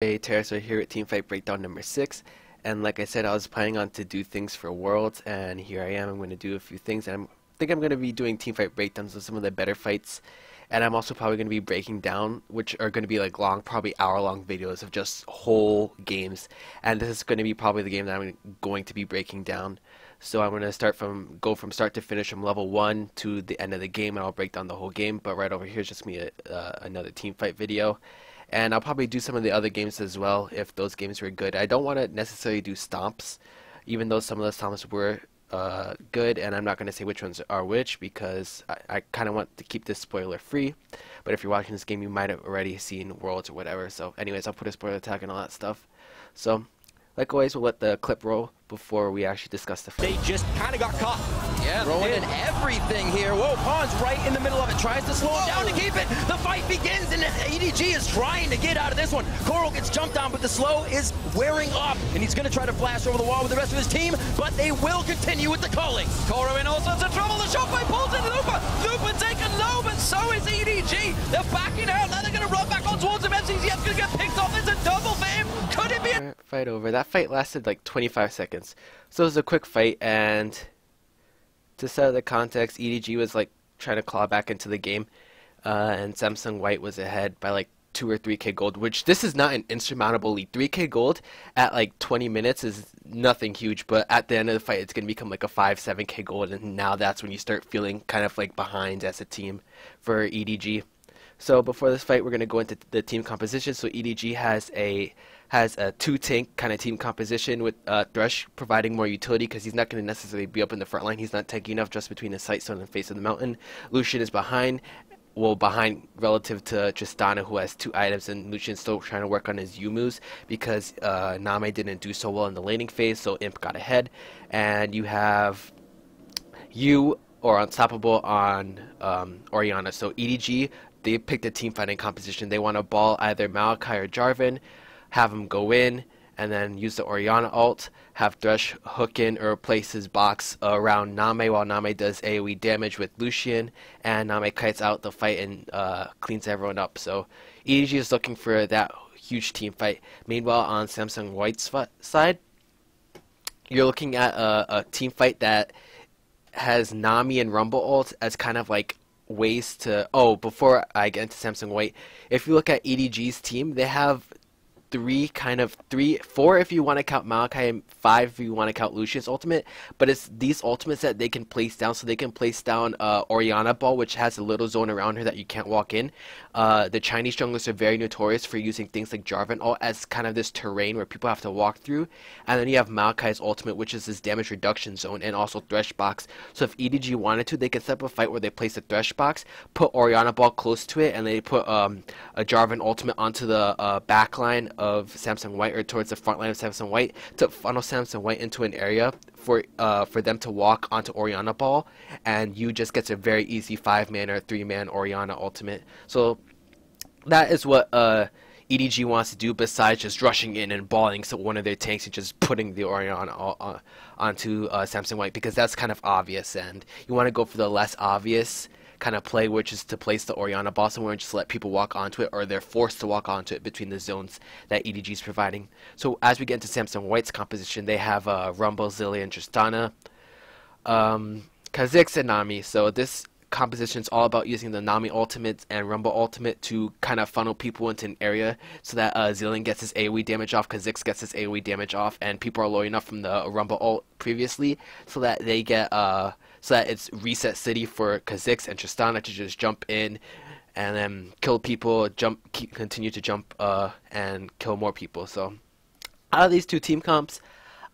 Hey, Terrace here at Teamfight Breakdown number 6, and like I said, I was planning on to do things for Worlds, and here I am. I'm going to do a few things, and I think I'm going to be doing Teamfight Breakdowns of some of the better fights, and I'm also probably going to be breaking down, which are going to be like long, probably hour-long videos of just whole games, and this is going to be probably the game that I'm going to be breaking down. So I'm going to go from start to finish from level 1 to the end of the game, and I'll break down the whole game, but right over here is just me another Teamfight video. And I'll probably do some of the other games as well if those games were good. I don't want to necessarily do stomps, even though some of the stomps were good, and I'm not going to say which ones are which because I kind of want to keep this spoiler free. But if you're watching this game, you might have already seen Worlds or whatever. So anyways, I'll put a spoiler tag and all that stuff. So like always, we'll let the clip roll before we actually discuss the fight. They just kind of got caught. Yeah, throwing in everything here. Whoa, Pawn's right in the middle of it. Tries to slow him down to keep it. The fight begins, and EDG is trying to get out of this one. Coral gets jumped on, but the slow is wearing off, and he's going to try to flash over the wall with the rest of his team, but they will continue with the calling. Koro in all sorts of trouble. The shot by pulls in Lupa. Lupa taken low, but so is EDG. They're backing out. Now they're going to run back on towards him. MCZF's going to get picked off. It's a double for him. Could it be a Fight over. That fight lasted like 25 seconds. So it was a quick fight, and to set the context, EDG was like trying to claw back into the game, and Samsung White was ahead by like 2 or 3k gold, which this is not an insurmountable lead. 3k gold at like 20 minutes is nothing huge, but at the end of the fight it's going to become like a 5-7k gold, and now that's when you start feeling kind of like behind as a team for EDG. So before this fight, we're going to go into the team composition. So EDG has a 2-tank kind of team composition with Thresh providing more utility because he's not going to necessarily be up in the front line. He's not tanky enough just between the Sightstone and face of the mountain. Lucian is behind relative to Tristana, who has 2 items, and Lucian's still trying to work on his U moves because Name didn't do so well in the laning phase, so Imp got ahead. And you have Unstoppable on Orianna. So EDG, they picked a team fighting composition. They want to ball either Malachi or Jarvan, have him go in, and then use the Orianna ult, have Thresh hook in or place his box around Name while Name does AoE damage with Lucian, and Name kites out the fight and cleans everyone up. So EDG is looking for that huge team fight. Meanwhile, on Samsung White's side, you're looking at a team fight that has Nami and Rumble ult as kind of like ways to... Oh, before I get into Samsung White, if you look at EDG's team, they have 4 if you want to count Malachi, and 5 if you want to count Lucian's ultimate, but it's these ultimates that they can place down. So they can place down Orianna Ball, which has a little zone around her that you can't walk in. The Chinese junglers are very notorious for using things like Jarvan ult as kind of this terrain where people have to walk through, and then you have Malachi's ultimate, which is this damage reduction zone, and also Thresh box. So if EDG wanted to, they could set up a fight where they place a Thresh box, put Orianna Ball close to it, and they put a Jarvan ultimate onto the back line of Samsung White, or towards the front line of Samsung White, to funnel Samsung White into an area for them to walk onto Orianna Ball, and you just gets a very easy 5-man or 3-man Orianna ultimate. So that is what EDG wants to do, besides just rushing in and balling one of their tanks and just putting the Orianna onto Samsung White, because that's kind of obvious, and you want to go for the less obvious kind of play, which is to place the Orianna Ball somewhere and just let people walk onto it, or they're forced to walk onto it between the zones that EDG is providing. So as we get into Samsung White's composition, they have Rumble, Zilia, and Tristana, Kha'Zix, and Nami. So this composition is all about using the Nami ultimate and Rumble ultimate to kind of funnel people into an area so that Zilean gets his AoE damage off, Kha'Zix gets his AoE damage off, and people are low enough from the Rumble ult previously so that they get so that it's reset city for Kha'Zix and Tristana to just jump in and then kill people, continue to jump and kill more people. So out of these 2 team comps,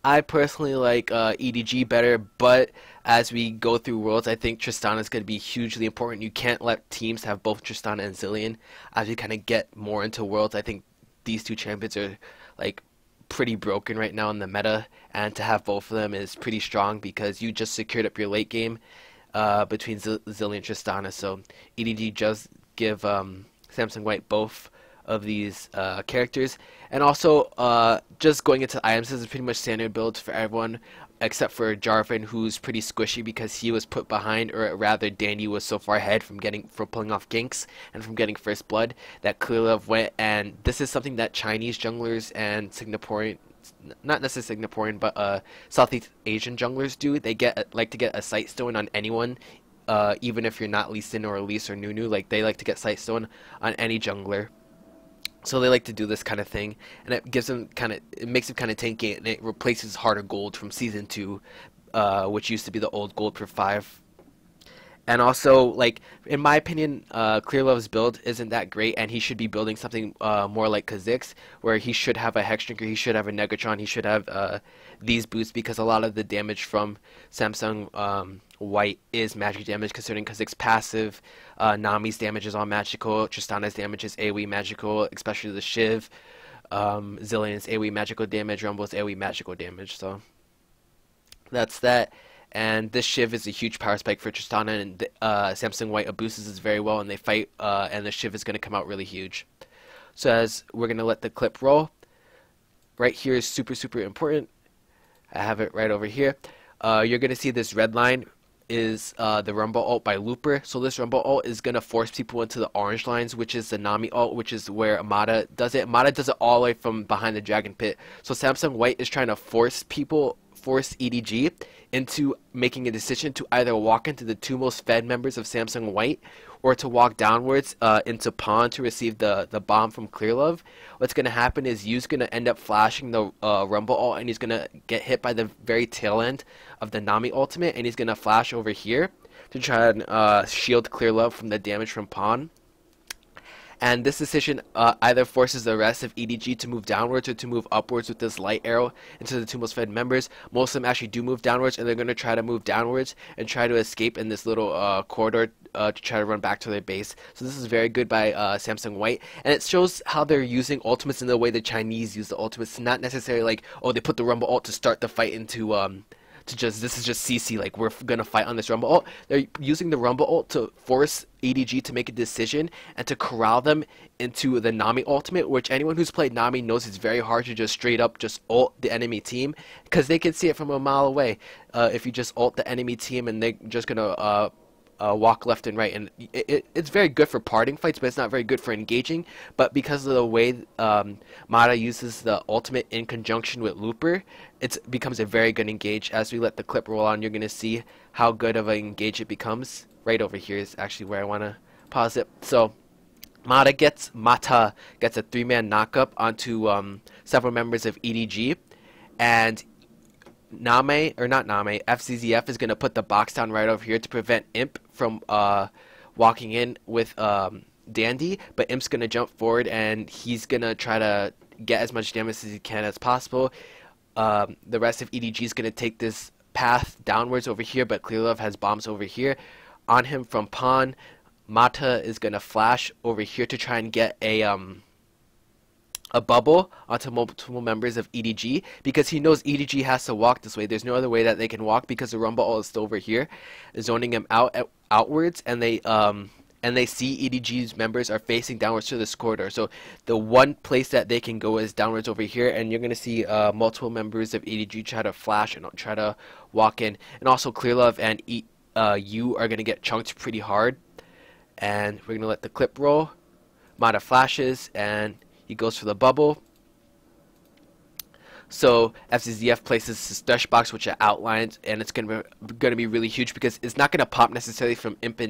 I personally like EDG better, but as we go through Worlds, I think Tristana is going to be hugely important. You can't let teams have both Tristana and Zilean. As we kind of get more into Worlds, I think these 2 champions are like pretty broken right now in the meta, and to have both of them is pretty strong because you just secured up your late game between Zilean and Tristana. So EDG does give Samsung White both of these characters, and also just going into items, this is pretty much standard builds for everyone. except for Jarvan, who's pretty squishy because he was put behind, or rather Dandy was so far ahead from pulling off ganks and from getting first blood that Clearlove went. And this is something that Chinese junglers and Singaporean, not necessarily Singaporean, but Southeast Asian junglers do. They like to get a sight stone on anyone, even if you're not Lee Sin or Elise or Nunu. Like, they like to get sight stone on any jungler. So they like to do this kind of thing, and it gives them it makes them kind of tanky, and it replaces Heart of Gold from Season 2, which used to be the old Gold for 5. And also, like, in my opinion, Clearlove's build isn't that great, and he should be building something more like Kha'Zix, where he should have a Hex Drinker, he should have a Negatron, he should have these boosts, because a lot of the damage from Samsung White is magic damage, considering Kha'Zix's passive, Nami's damage is all magical, Tristana's damage is AoE magical, especially the Shiv, Zillion's AoE magical damage, Rumble's AoE magical damage, so that's that. And this Shiv is a huge power spike for Tristana, and Samsung White abuses this very well, and they fight, and the Shiv is going to come out really huge. So as we're going to let the clip roll, right here is super, super important. I have it right over here. You're going to see this red line is the Rumble ult by Looper. So this Rumble ult is going to force people into the orange lines, which is the Nami ult, which is where Amada does it. Amada does it all the way from behind the Dragon Pit. So Samsung White is trying to force EDG into making a decision to either walk into the two most fed members of Samsung White, or to walk downwards into Pawn to receive the bomb from Clearlove. What's going to happen is Yu's going to end up flashing the Rumble ult, and he's going to get hit by the very tail end of the Nami ultimate, and he's going to flash over here to try and shield Clearlove from the damage from Pawn. And this decision either forces the rest of EDG to move downwards or to move upwards with this light arrow into the two most fed members. Most of them actually do move downwards, and they're going to try to move downwards and try to escape in this little corridor to try to run back to their base. So this is very good by Samsung White, and it shows how they're using ultimates in the way the Chinese use the ultimates. Not necessarily like, oh, they put the Rumble ult to start the fight into this is just CC, like, we're gonna fight on this Rumble ult. They're using the Rumble ult to force EDG to make a decision and to corral them into the Nami ultimate, which anyone who's played Nami knows it's very hard to just straight up just ult the enemy team, because they can see it from a mile away. If you just ult the enemy team, and they're just gonna walk left and right, and it's very good for parting fights, but it's not very good for engaging. But because of the way Mata uses the ultimate in conjunction with Looper, it becomes a very good engage. As we let the clip roll on, you're going to see how good of an engage it becomes. Right over here is actually where I want to pause it. So Mata gets a 3-man knockup onto several members of EDG, and FZZF is going to put the box down right over here to prevent Imp from walking in with Dandy, but Imp's going to jump forward, and he's going to try to get as much damage as he can as possible. The rest of EDG is going to take this path downwards over here, but Clearlove has bombs over here on him from Pawn. Mata is going to flash over here to try and get a bubble onto multiple members of EDG, because he knows EDG has to walk this way. There's no other way that they can walk, because the Rumble ult is still over here, zoning him outwards, and they see EDG's members are facing downwards to this corridor. So the one place that they can go is downwards over here, and you're going to see multiple members of EDG try to flash and try to walk in. And also Clearlove and Yu are going to get chunked pretty hard. And we're going to let the clip roll. Mata flashes, and he goes for the bubble. So FZZF places his dash box, which I outlined, and it's going to be really huge, because it's not going to pop necessarily from Imp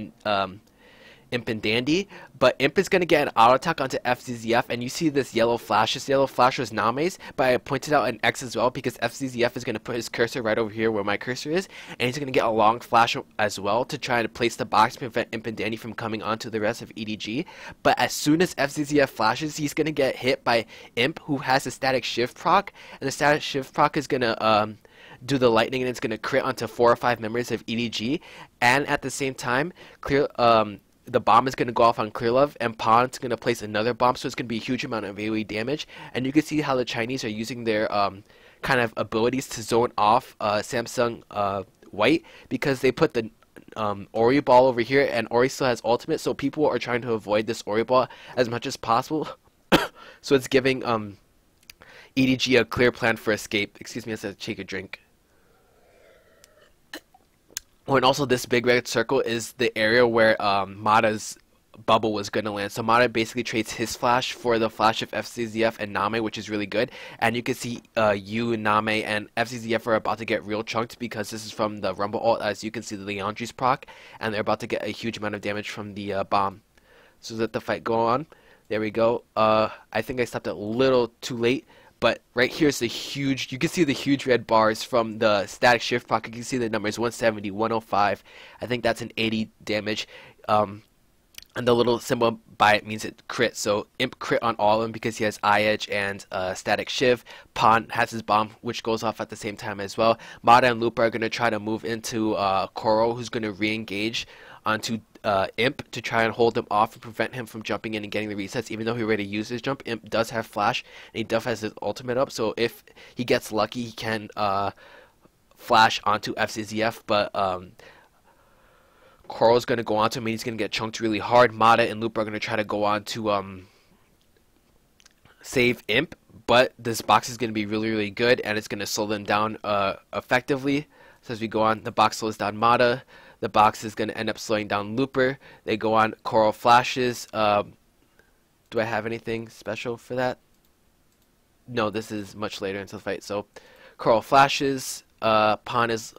and Dandy, but Imp is going to get an auto attack onto FZZF, and you see this yellow flash. This yellow flash was Name's, but I pointed out an X as well, because FZZF is going to put his cursor right over here where my cursor is, and he's going to get a long flash as well to try to place the box to prevent Imp and Dandy from coming onto the rest of EDG. But as soon as FZZF flashes, he's going to get hit by Imp, who has a static shift proc, and the static shift proc is going to do the lightning, and it's going to crit onto 4 or 5 members of EDG, and at the same time, the bomb is going to go off on Clearlove, and Pawn's going to place another bomb, so it's going to be a huge amount of AoE damage. And you can see how the Chinese are using their kind of abilities to zone off Samsung White, because they put the Ori ball over here, and Ori still has ultimate, so people are trying to avoid this Ori ball as much as possible. So it's giving EDG a clear plan for escape. Excuse me as I take a drink. Oh, and also this big red circle is the area where Mata's bubble was going to land. So Mata basically trades his flash for the flash of FCZF and Name, which is really good. And you can see you, Name, and FCZF are about to get real chunked because this is from the Rumble ult. As you can see, the Leandri's proc, and they're about to get a huge amount of damage from the bomb. So let the fight go on. There we go. I think I stopped a little too late. But right here is the huge, you can see the huge red bars from the static shift proc. You can see the numbers 170, 105. I think that's an 80 damage. And the little symbol by it means it crit. So Imp crit on all of them because he has Eye Edge and Static Shiv. Pon has his bomb, which goes off at the same time as well. Mata and Lupa are going to try to move into Koro, who's going to re-engage onto Imp to try and hold him off and prevent him from jumping in and getting the resets. Even though he already used his jump, Imp does have flash, and he does has his ultimate up. So if he gets lucky, he can flash onto FCZF, but Coral's going to go on to him and he's going to get chunked really hard. Mata and Lupa are going to try to go on to save Imp, but this box is going to be really, really good and it's going to slow them down effectively. So as we go on, the box slows down Mata. The box is going to end up slowing down Looper. They go on, Coral flashes. Do I have anything special for that? No, this is much later into the fight. So Coral flashes. Pon is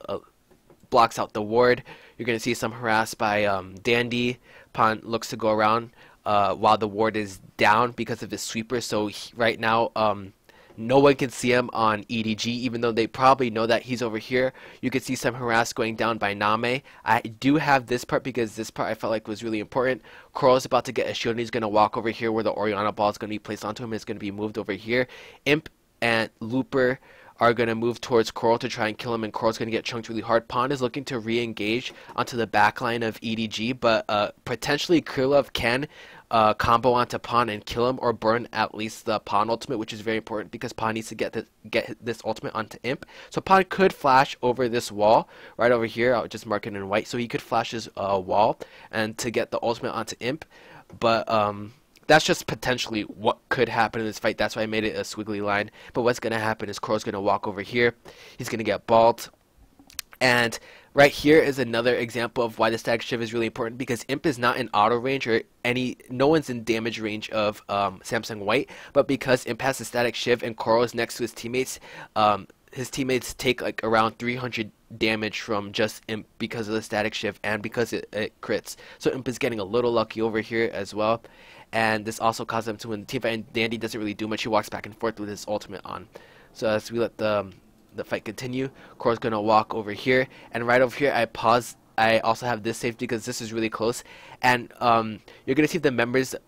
blocks out the ward. You're going to see some harass by Dandy. Pon looks to go around while the ward is down because of his sweeper. So right now, no one can see him on EDG, even though they probably know that he's over here. You can see some harass going down by Name. I do have this part because this part I felt like was really important. Coral's about to get a shield and he's going to walk over here where the Orianna ball is going to be placed onto him. It's going to be moved over here. Imp and Looper are going to move towards Coral to try and kill him, and Coral's going to get chunked really hard. Pon is looking to re-engage onto the backline of EDG, but potentially Krylov can combo onto Pon and kill him, or burn at least the Pon ultimate, which is very important because Pon needs to get this ultimate onto Imp. So Pon could flash over this wall right over here. I'll just mark it in white. So he could flash his wall and to get the ultimate onto Imp, but that's just potentially what could happen in this fight. That's why I made it a squiggly line. But what's going to happen is Coral's going to walk over here. He's going to get balled. And right here is another example of why the Static Shiv is really important, because Imp is not in auto range or no one's in damage range of Samsung White. But because Imp has the Static Shiv and Coral is next to his teammates take like around 300 damage from just Imp because of the Static Shiv and because it crits. So Imp is getting a little lucky over here as well. And this also caused them to win the team fight, and Dandy doesn't really do much. He walks back and forth with his ultimate on. So as we let the fight continue, Coral's going to walk over here, and right over here I pause. I also have this saved because this is really close, and you're going to see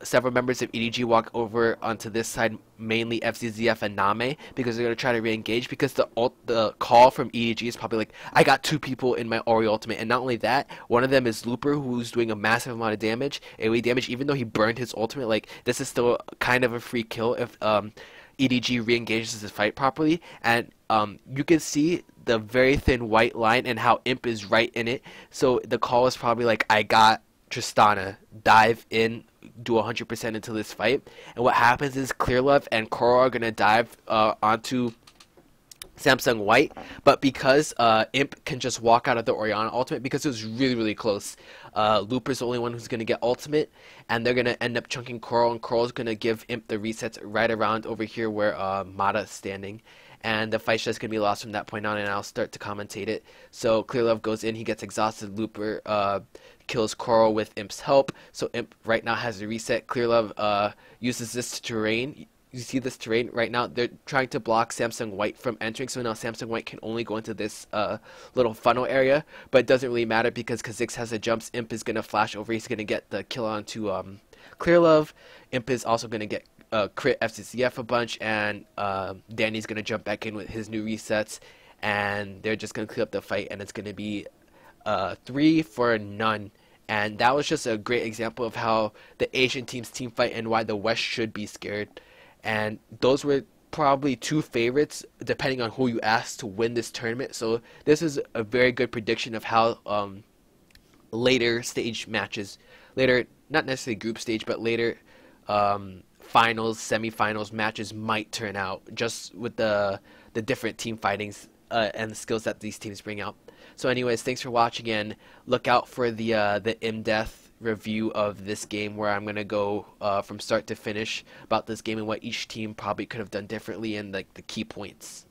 several members of EDG walk over onto this side, mainly FCZF and Name, because they're going to try to re-engage, because the call from EDG is probably like, I got 2 people in my Ori ultimate, and not only that, one of them is Looper, who's doing a massive amount of damage, AoE damage, even though he burned his ultimate. Like, this is still kind of a free kill if EDG re-engages the fight properly, and you can see the very thin white line and how Imp is right in it. So the call is probably like, I got Tristana, dive in, do 100% into this fight. And what happens is Clearlove and Coral are going to dive onto Samsung White, but because Imp can just walk out of the Orianna ultimate, because it was really, really close, Looper's the only one who's going to get ultimate, and they're going to end up chunking Coral, and Coral's going to give Imp the resets right around over here where Mata's standing. And the fight's just going to be lost from that point on, and I'll start to commentate it. So Clearlove goes in, he gets exhausted, Looper kills Coral with Imp's help, so Imp right now has a reset. Clearlove uses this terrain. You see this terrain right now, they're trying to block Samsung White from entering, so now Samsung White can only go into this little funnel area, but it doesn't really matter because Kha'Zix has the jumps. Imp is going to flash over, he's going to get the kill onto Clearlove. Imp is also going to get crit FCCF a bunch, and Danny's going to jump back in with his new resets, and they're just going to clear up the fight, and it's going to be 3 for none. And that was just a great example of how the Asian teams team fight and why the West should be scared. And those were probably 2 favorites, depending on who you ask, to win this tournament. So this is a very good prediction of how later stage matches, not necessarily group stage, but later finals, semifinals matches might turn out, just with the different team fightings and the skills that these teams bring out. So anyways, thanks for watching, and look out for the in-depth review of this game, where I'm gonna go from start to finish about this game and what each team probably could have done differently and like the key points.